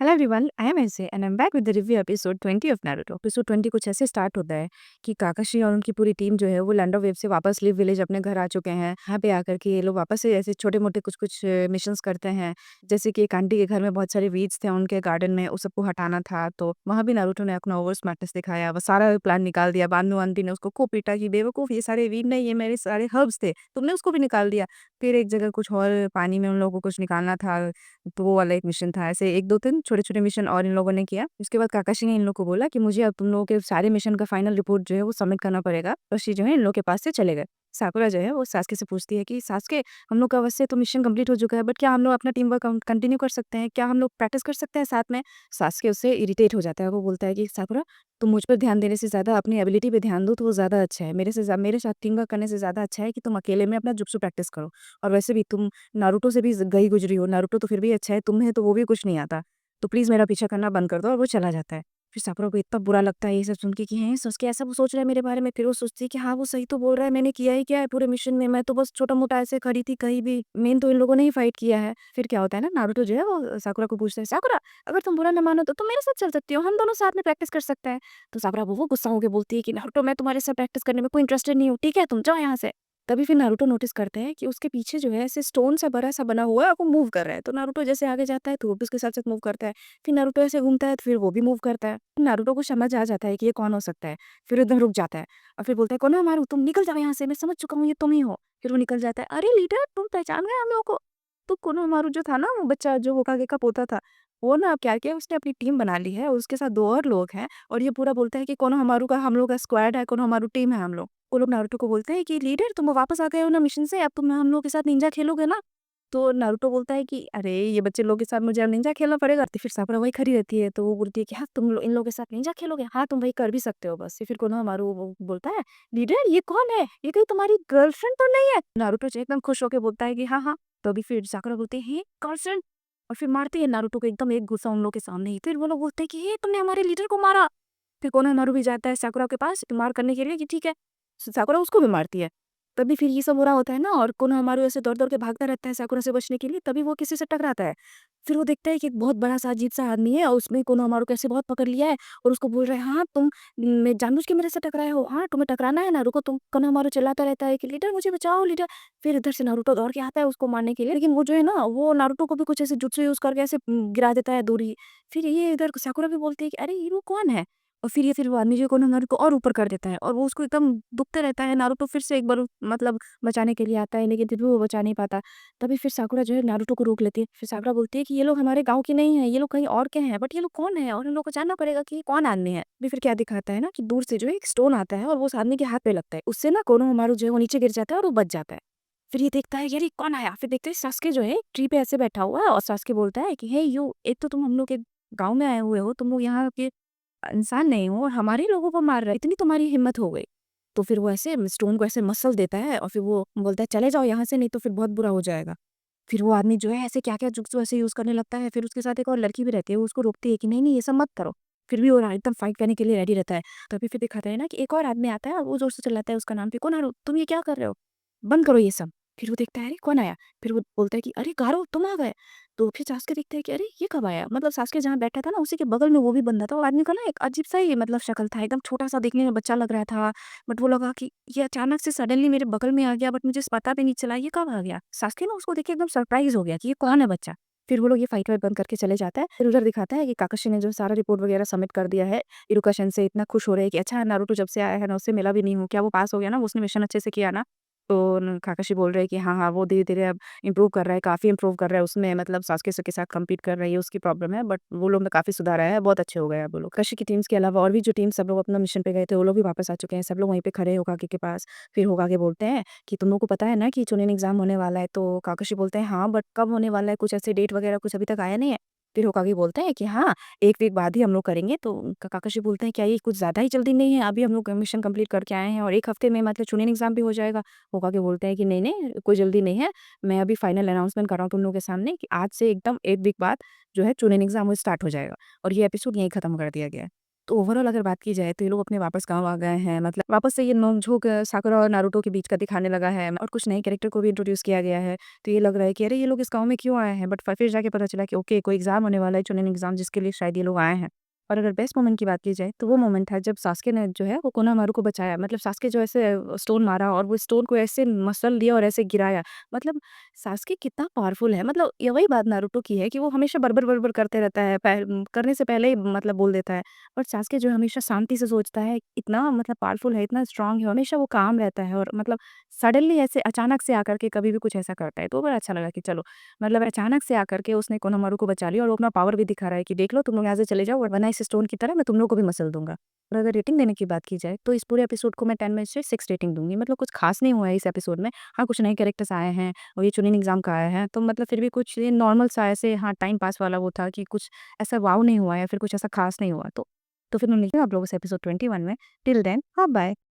Hello everyone, I am ऐसे and I am back with the review episode 20 of Naruto. Episode 20 कुछ ऐसे start होता है कि काकाशी और उनकी पूरी टीम जो है वो लैंड ऑफ वेव से वापस लिव विलेज अपने घर आ चुके हैं। यहाँ पे आकर के ये लोग वापस से ऐसे छोटे-मोटे कुछ-कुछ मिशंस करते हैं। जैसे कि एक आंटी के घर में बहुत सारे वीड्स थे उनके गार्डन में, उस सबको हटाना था, तो वहाँ भी नारुतो ने अपना ओवर स्मार्टनेस दिखाया। वो सारा प्लान निकाल दिया। बानो आंटी ने उसको खूब पीटा कि बेवकूफ़, ये सारे वीड नहीं, ये मेरे सारे हर्ब्स थे, तुमने उसको भी निकाल दिया। फिर एक जगह कुछ और पानी में उन लोगों को कुछ निकालना था, तो वो वाला एक मिशन था। ऐसे 1-2-3 छोटे-छोटे मिशन और इन लोगों ने किया। उसके बाद काकाशी ने इन लोग को बोला कि मुझे अब तुम लोगों के सारे मिशन का फाइनल रिपोर्ट जो है वो सबमिट करना पड़ेगा। रॉशी जो है इन लोग के पास से चले गए। साकुरा जो है वो सास्के से पूछती है कि सास्के, हम लोग का वैसे तो मिशन कंप्लीट हो चुका है, बट क्या हम लोग अपना टीम वर्क कंटिन्यू कर सकते हैं? क्या हम लोग प्रैक्टिस कर सकते हैं साथ में? सास्के उससे इरिटेट हो जाता है। वो बोलता है कि साकुरा, तुम मुझ पर ध्यान देने से ज़्यादा अपनी एबिलिटी पे ध्यान दो तो वो ज़्यादा अच्छा है। मेरे साथ टीम वर्क करने से ज़्यादा अच्छा है कि तुम अकेले में अपना जुत्सु प्रैक्टिस करो। और वैसे भी तुम नारुतो से भी गई गुजरी हो, नारुतो तो फिर भी अच्छा है, तुम्हें तो वो भी कुछ नहीं आता। तो प्लीज़ मेरा पीछा करना बंद कर दो, और वो चला जाता है। फिर साकुरा को इतना बुरा लगता है ये सब सुन के कि हैं सस्के ऐसा वो सोच रहा है मेरे बारे में। फिर वो सोचती है कि हाँ, वो सही तो बोल रहा है, मैंने किया ही क्या है पूरे मिशन में, मैं तो बस छोटा-मोटा ऐसे खड़ी थी कहीं भी, मेन तो इन लोगों ने ही फाइट किया है। फिर क्या होता है ना, नारुतो जो है वो साकुरा को पूछता है, "साकुरा, अगर तुम बुरा ना मानो तो तुम मेरे साथ चल सकती हो, हम दोनों साथ में प्रैक्टिस कर सकते हैं।" तो साकुरा वो गुस्सा होके बोलती है कि नारुतो, मैं तुम्हारे साथ प्रैक्टिस करने में कोई इंटरेस्टेड नहीं हूँ, ठीक है? तुम जाओ यहाँ से। तभी फिर नारुतो नोटिस करते हैं कि उसके पीछे जो है ऐसे स्टोन सा बड़ा-सा बना हुआ है और वो मूव कर रहा है। तो नारुतो जैसे आगे जाता है तो वो भी उसके साथ-साथ मूव करता है। फिर नारुतो ऐसे घूमता है तो फिर वो भी मूव करता है। नारुतो को समझ आ जाता है कि ये कौन हो सकता है। फिर एकदम रुक जाता है और फिर बोलता है, "कोनोहमारू, तुम निकल जाओ यहाँ से, मैं समझ चुका हूँ ये तुम ही हो।" फिर वो निकल जाता है। "अरे लीडर, तुम पहचान गए हम लोगों को?" तो कोनोहमारू जो था ना, वो बच्चा जो होकागे का पोता था, वो ना अब क्या किया, उसने अपनी टीम बना ली है और उसके साथ 2 और लोग हैं, और ये पूरा बोलता है कि कोनोहमारू का हम लोग का स्क्वाड है, कोनोहमारू टीम है हम लोग। वो लोग नारुतो को बोलते हैं कि लीडर, तुम वापस आ गए हो ना मिशन से, अब तुम हम लोग के साथ निंजा खेलोगे ना? तो नारुतो बोलता है कि अरे! ये बच्चे लोग के साथ मुझे अब निंजा खेलना पड़ेगा। तो फिर साकुरा वही खड़ी रहती है, तो वो बोलती है कि हाँ, तुम इन लोगों के साथ निंजा खेलोगे? हाँ, तुम वही कर भी सकते हो बस। फिर कोनोहमारू वो बोलता है, लीडर ये कौन है? ये कहीं तुम्हारी गर्लफ्रेंड तो नहीं है? नारुतो जो एकदम खुश होके बोलता है कि हाँ, हाँ। तो अभी फिर साकुरा बोलती है, "हे! गर्लफ्रेंड?" और फिर मारती है नारुतो को एकदम एक गुस्सा उन लोग के सामने ही। फिर वो लोग बोलते हैं कि, "हे! तुमने हमारे लीडर को मारा।" फिर कोनोहमारू भी जाता है साकुरा के पास मार करने के लिए कि ठीक है। साकुरा उसको भी मारती है। तभी फिर ये सब हो रहा होता है ना, और कोनोहमारू ऐसे दौड़-दौड़ के भागता रहता है साकुरा से बचने के लिए, तभी वो किसी से टकराता है। फिर वो देखता है कि एक बहुत बड़ा-सा अजीब-सा आदमी है और उसने कोनोहमारू को ऐसे बहुत पकड़ लिया है और उसको बोल रहा है, "हाँ, तुम मैं जानबूझ के मेरे से टकराए हो, हाँ, तुम्हें टकराना है ना, रुको तुम।" कोनोहमारू चिल्लाता रहता है कि लीडर मुझे बचाओ लीडर। फिर इधर से नारुतो दौड़ के आता है उसको मारने के लिए, लेकिन वो जो है ना, वो नारुतो को भी कुछ ऐसे जुत्सु यूज़ करके ऐसे गिरा देता है दूर ही। फिर ये इधर साकुरा भी बोलती है कि अरे! ये वो कौन है? और फिर वो आदमी जो है कोनोहमारू को और ऊपर कर देता है और वो उसको एकदम दुखते रहता है। नारुतो फिर से एक बार मतलब बचाने के लिए आता है, लेकिन फिर भी वो बचा नहीं पाता। तभी फिर साकुरा जो है नारुतो को रोक लेती है। फिर साकुरा बोलती है कि ये लोग हमारे गाँव के नहीं हैं, ये लोग कहीं और के हैं, बट ये लोग कौन है और इन लोगों को जानना पड़ेगा कि ये कौन आदमी है। अभी फिर क्या दिखाता है ना कि दूर से जो है एक स्टोन आता है और वो उस आदमी के हाथ पे लगता है। उससे ना कोनोहमारू जो है वो नीचे गिर जाता है और वो बच जाता है। फिर ये देखता है यार ये कौन आया? फिर देखते हैं सास्के जो है ट्री पे ऐसे बैठा हुआ है और सास्के बोलता है कि हे यू, एक तो तुम हम लोग के गाँव में आए हुए हो, तुम लोग यहाँ के इंसान नहीं हो और हमारे लोगों को मार रहा है, इतनी तुम्हारी हिम्मत हो गई। तो फिर वो ऐसे स्टोन को ऐसे मसल देता है और फिर वो बोलता है चले जाओ यहाँ से, नहीं तो फिर बहुत बुरा हो जाएगा। फिर वो आदमी जो है ऐसे क्या-क्या जुत्सु ऐसे यूज़ करने लगता है। फिर उसके साथ एक और लड़की भी रहती है, वो उसको रोकती है कि नहीं-नहीं ये सब मत करो। फिर भी वो एकदम फाइट करने के लिए रेडी रहता है। तभी फिर दिखाता है ना कि एक और आदमी आता है और वो ज़ोर से चिल्लाता है उसका नाम, "पे कौन तुम ये क्या कर रहे हो? बंद करो ये सब।" फिर वो देखता है अरे कौन आया? फिर वो बोलता है कि अरे गारो तुम आ गए। तो फिर सास्के देखता है कि अरे ये कब आया? मतलब सास्के जहाँ बैठा था ना उसी के बगल में वो भी बंदा था। वो आदमी का ना एक अजीब-सा ही मतलब शक्ल था, एकदम छोटा-सा दिखने में बच्चा लग रहा था। बट वो लगा कि ये अचानक से सडनली मेरे बगल में आ गया, बट मुझे पता भी नहीं चला ये कब आ गया? सास्के ना उसको देख के एकदम सरप्राइज़ हो गया कि ये कौन है बच्चा? फिर वो लोग ये फाइट वाइट बंद करके चले जाता है। फिर उधर दिखाता है कि काकाशी ने जो सारा रिपोर्ट वगैरह सबमिट कर दिया है। इरुका शिन से इतना खुश हो रहे हैं कि अच्छा नारुतो जब से आया है ना उससे मिला भी नहीं हूँ। क्या वो पास हो गया ना? उसने मिशन अच्छे से किया ना? तो न काकाशी बोल रहे हैं कि हाँ, हाँ, वो धीरे-धीरे अब इम्प्रूव कर रहा है, काफ़ी इम्प्रूव कर रहा है उसमें, मतलब सास्के के साथ कम्पीट कर रही है, उसकी प्रॉब्लम है, बट वो लोग में काफ़ी सुधार आया है, बहुत अच्छे हो गए हैं अब वो लोग। काकाशी की टीम्स के अलावा और भी जो टीम सब लोग अपना मिशन पे गए थे, वो लोग भी वापस आ चुके हैं, सब लोग वहीं पे खड़े हैं होकागे के पास। फिर होकागे बोलते हैं कि तुम लोग को पता है ना कि चुनिन एग्ज़ाम होने वाला है? तो काकाशी बोलते हैं हाँ, बट कब होने वाला है? कुछ ऐसे डेट वगैरह कुछ अभी तक आया नहीं है। फिर होकागे बोलते हैं कि हाँ, 1 वीक बाद ही हम लोग करेंगे। तो काकाशी बोलते हैं क्या ये कुछ ज़्यादा ही जल्दी नहीं है? अभी हम लोग मिशन कंप्लीट करके आए हैं और 1 हफ्ते में मतलब चुनिन एग्ज़ाम भी हो जाएगा। होकागे बोलते हैं कि नहीं-नहीं कोई जल्दी नहीं है। मैं अभी फाइनल अनाउंसमेंट कर रहा हूँ तुम लोगों के सामने कि आज से एकदम 1 वीक बाद जो है चुनिन एग्ज़ाम वो स्टार्ट हो जाएगा और ये एपिसोड यहीं खत्म कर दिया गया है। तो ओवरऑल अगर बात की जाए तो ये लोग अपने वापस गाँव आ गए हैं, मतलब वापस से ये नोक-झोंक साकुरा और नारुतो के बीच का दिखाने लगा है और कुछ नए कैरेक्टर को भी इंट्रोड्यूस किया गया है। तो ये लग रहा है कि अरे! ये लोग इस गाँव में क्यों आए हैं? बट फिर जाके पता चला कि ओके, कोई एग्ज़ाम होने वाला है, चुनिन एग्ज़ाम, जिसके लिए शायद ये लोग आए हैं। और अगर बेस्ट मोमेंट की बात की जाए तो वो मोमेंट था जब सास्के ने जो है वो कोनोहामारू को बचाया। मतलब सास्के जो ऐसे स्टोन मारा और वो स्टोन को ऐसे मसल दिया और ऐसे गिराया। मतलब सास्के कितना पावरफुल है। मतलब ये वही बात नारुतो की है कि वो हमेशा बड़बड़ करते रहता है, करने से पहले ही मतलब बोल देता है। बट सास्के जो है हमेशा शांति से सोचता है, इतना मतलब पावरफुल है, इतना स्ट्रॉन्ग है, हमेशा वो काम रहता है और मतलब सडनली ऐसे अचानक से आकर के कभी भी कुछ ऐसा करता है। तो बड़ा अच्छा लगा कि चलो, मतलब अचानक से आकर के उसने कोनोहामारू को बचा लिया और वो अपना पावर भी दिखा रहा है कि देख लो, तुम लोग यहाँ से चले जाओ वरना इस स्टोन की तरह मैं तुम लोग को भी मसल दूँगा। और अगर रेटिंग देने की बात की जाए तो इस पूरे एपिसोड को मैं 10 में से 6 रेटिंग दूँगी। मतलब कुछ खास नहीं हुआ है इस एपिसोड में। हाँ, कुछ नए कैरेक्टर्स आए हैं और ये चुनिन एग्ज़ाम का आया है, तो मतलब फिर भी कुछ ये नॉर्मल सा ऐसे हाँ, टाइम पास वाला वो था कि कुछ ऐसा वॉव नहीं हुआ या फिर कुछ ऐसा खास नहीं हुआ। तो फिर मैं मिलती हूँ आप लोगों से एपिसोड 21 में। Till then, bye bye.